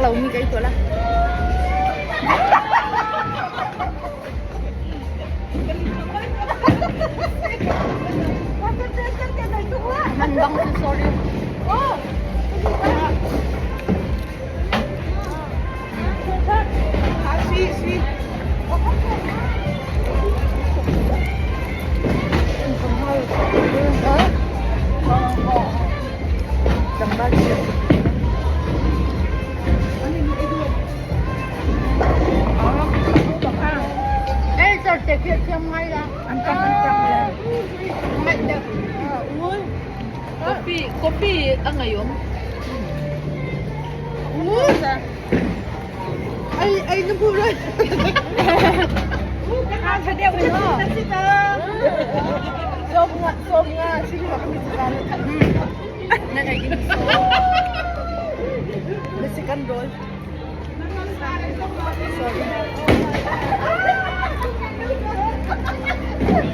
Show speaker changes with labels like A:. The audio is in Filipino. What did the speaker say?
A: Umi kayo ito lang. Mandang si sorry. Oh! Sweet. Tambal siya. Certificate yang maya. Antang-antang yan.
B: Kopi ngayon?
A: Ay, nabulan. Nakakadiya ko ito. Sob nga. Sige ba kami sa kalit? Nagaging sob. Nasikan doon. Sorry.